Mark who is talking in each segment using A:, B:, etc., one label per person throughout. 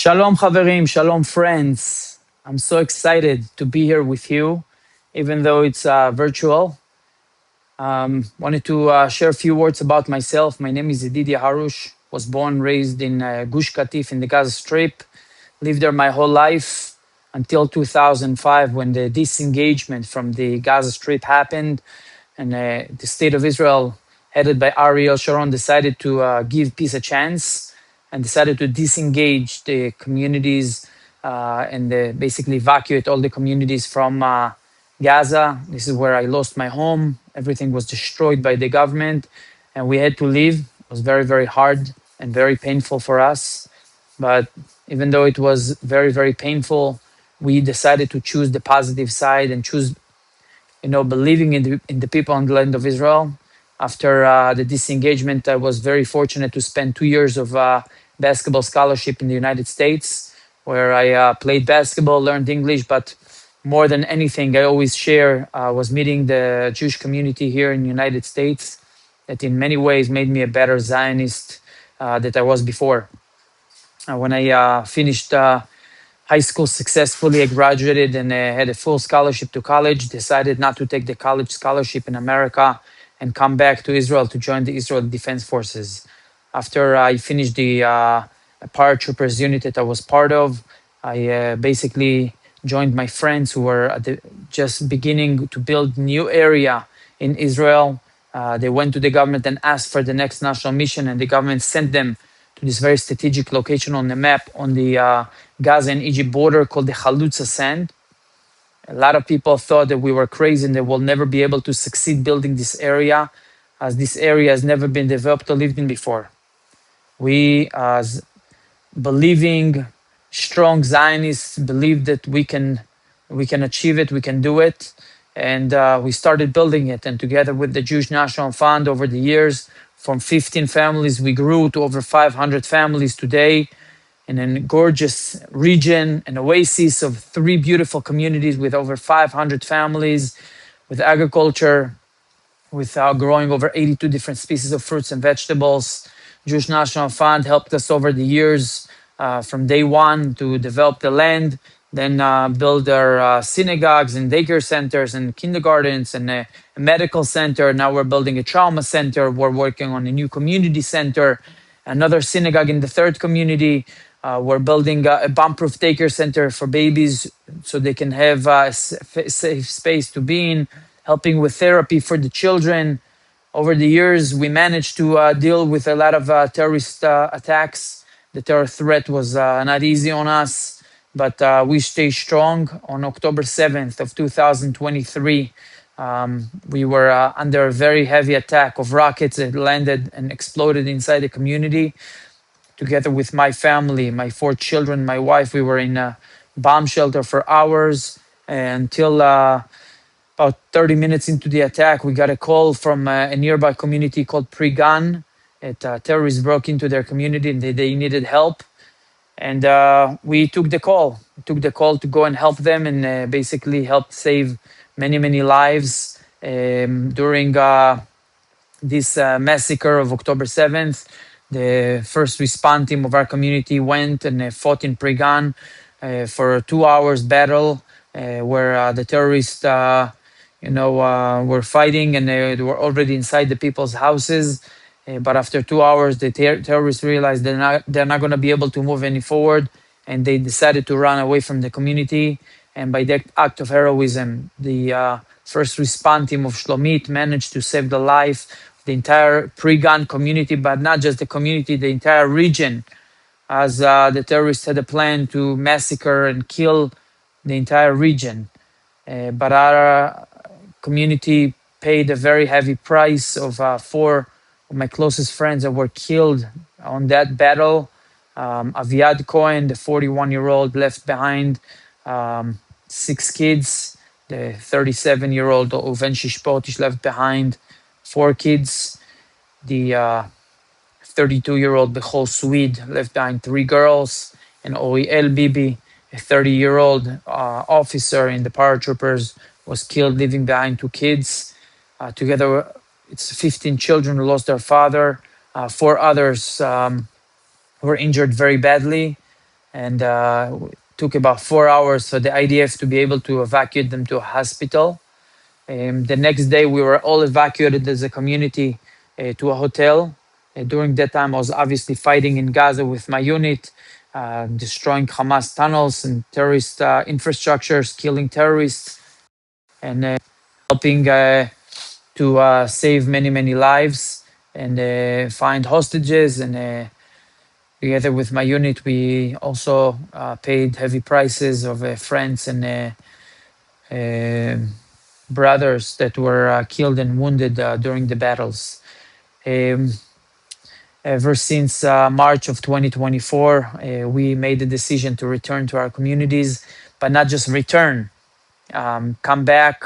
A: Shalom, Chaverim. Shalom, friends. I'm so excited to be here with you, even though it's virtual. Wanted to share a few words about myself. My name is Yedidia Harush. Was born, raised in Gush Katif in the Gaza Strip. Lived there my whole life until 2005, when the disengagement from the Gaza Strip happened, and the state of Israel, headed by Ariel Sharon, decided to give peace a chance and decided to disengage the communities and basically evacuate all the communities from Gaza. This is where I lost my home. Everything was destroyed by the government, and we had to leave. It was very, very hard and very painful for us. But even though it was very, very painful, we decided to choose the positive side and choose, believing in the people on the land of Israel. After the disengagement, I was very fortunate to spend 2 years of basketball scholarship in the United States, where I played basketball, learned English, but more than anything, I always share was meeting the Jewish community here in the United States, that in many ways made me a better Zionist that I was before. When I finished high school successfully, I graduated and had a full scholarship to college, decided not to take the college scholarship in America and come back to Israel to join the Israel Defense Forces. After I finished the paratroopers unit that I was part of, I basically joined my friends who were just beginning to build new area in Israel. They went to the government and asked for the next national mission, and the government sent them to this very strategic location on the map on the Gaza and Egypt border called the Chalutza Sand. A lot of people thought that we were crazy and they will never be able to succeed building this area, as this area has never been developed or lived in before. We, as believing strong Zionists, believe that we can achieve it, we can do it, and we started building it. And together with the Jewish National Fund, over the years, from 15 families, we grew to over 500 families today, in a gorgeous region, an oasis of 3 beautiful communities with over 500 families, with agriculture, with growing over 82 different species of fruits and vegetables. Jewish National Fund helped us over the years from day one to develop the land, then build our synagogues and daycare centers and kindergartens and a medical center. Now we're building a trauma center. We're working on a new community center, another synagogue in the third community. We're building a bomb-proof daycare center for babies so they can have a safe space to be in, helping with therapy for the children. Over the years, we managed to deal with a lot of terrorist attacks. The terror threat was not easy on us, but we stayed strong. On October 7th of 2023, we were under a very heavy attack of rockets that landed and exploded inside the community. Together with my family, my 4 children, my wife, we were in a bomb shelter for hours until about 30 minutes into the attack. We got a call from a nearby community called Pri Gan. Terrorists broke into their community and they needed help. And we took the call. To go and help them and basically help save many, many lives during this massacre of October 7th. The first response team of our community went and fought in Pri Gan for a 2 hours battle where the terrorists, were fighting, and they were already inside the people's houses. But after 2 hours, the terrorists realized they're not going to be able to move any forward, and they decided to run away from the community. And by that act of heroism, the first response team of Shlomit managed to save the life the entire Pri Gan community, but not just the community, the entire region, as the terrorists had a plan to massacre and kill the entire region. But our community paid a very heavy price of 4 of my closest friends that were killed on that battle. Aviad Cohen, the 41-year-old, left behind 6 kids. The 37-year-old Oven Shishpotish left behind 4 kids. The 32-year-old Bechol Swede left behind 3 girls. And Oriel Bibi, a 30-year-old officer in the paratroopers, was killed, leaving behind 2 kids. Together, it's 15 children who lost their father. 4 others were injured very badly. and took about 4 hours for the IDF to be able to evacuate them to a hospital. The next day, we were all evacuated as a community to a hotel. During that time, I was obviously fighting in Gaza with my unit, destroying Hamas tunnels and terrorist infrastructures, killing terrorists, and helping to save many, many lives and find hostages. And together with my unit, we also paid heavy prices of friends and brothers that were killed and wounded during the battles. Um, Ever since March of 2024, we made the decision to return to our communities, but not just return, come back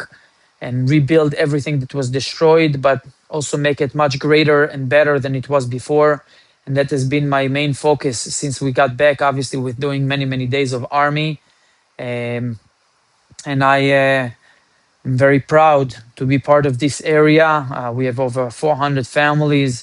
A: and rebuild everything that was destroyed, but also make it much greater and better than it was before. And that has been my main focus since we got back, obviously, with doing many, many days of army. And I'm very proud to be part of this area. We have over 400 families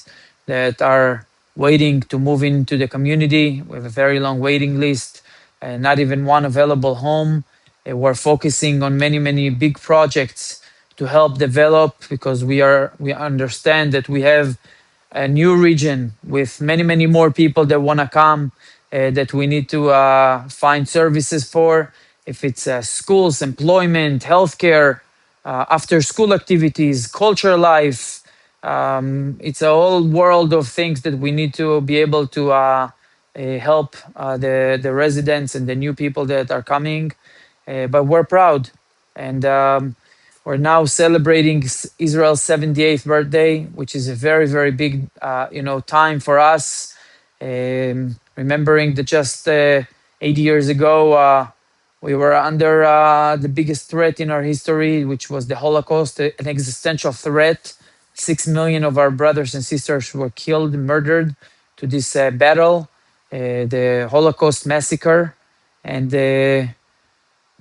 A: that are waiting to move into the community. We have a very long waiting list, and not even one available home. We're focusing on many, many big projects to help develop because we understand that we have a new region with many, many more people that want to come, that we need to find services for. If it's schools, employment, healthcare, after school activities, culture life. It's a whole world of things that we need to be able to help the residents and the new people that are coming. But we're proud, and we're now celebrating Israel's 78th birthday, which is a very, very big, time for us. Remembering that just 80 years ago, we were under the biggest threat in our history, which was the Holocaust, an existential threat. 6 million of our brothers and sisters were killed, murdered to this battle, the Holocaust massacre. And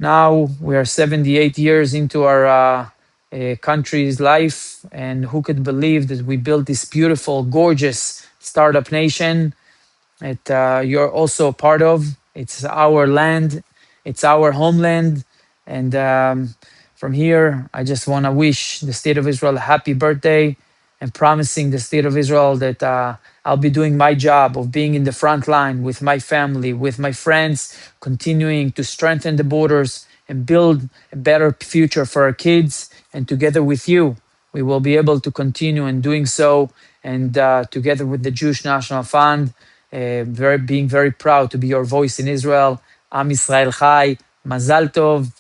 A: now we are 78 years into our country's life. And who could believe that we built this beautiful, gorgeous startup nation that you're also a part of? It's our land, it's our homeland. And from here, I just want to wish the State of Israel a happy birthday and promising the State of Israel that I'll be doing my job of being in the front line with my family, with my friends, continuing to strengthen the borders and build a better future for our kids. And together with you, we will be able to continue in doing so. And together with the Jewish National Fund, being very proud to be your voice in Israel. Am Yisrael Chai, Mazal Tov,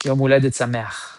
A: Yom Huledet Sameach.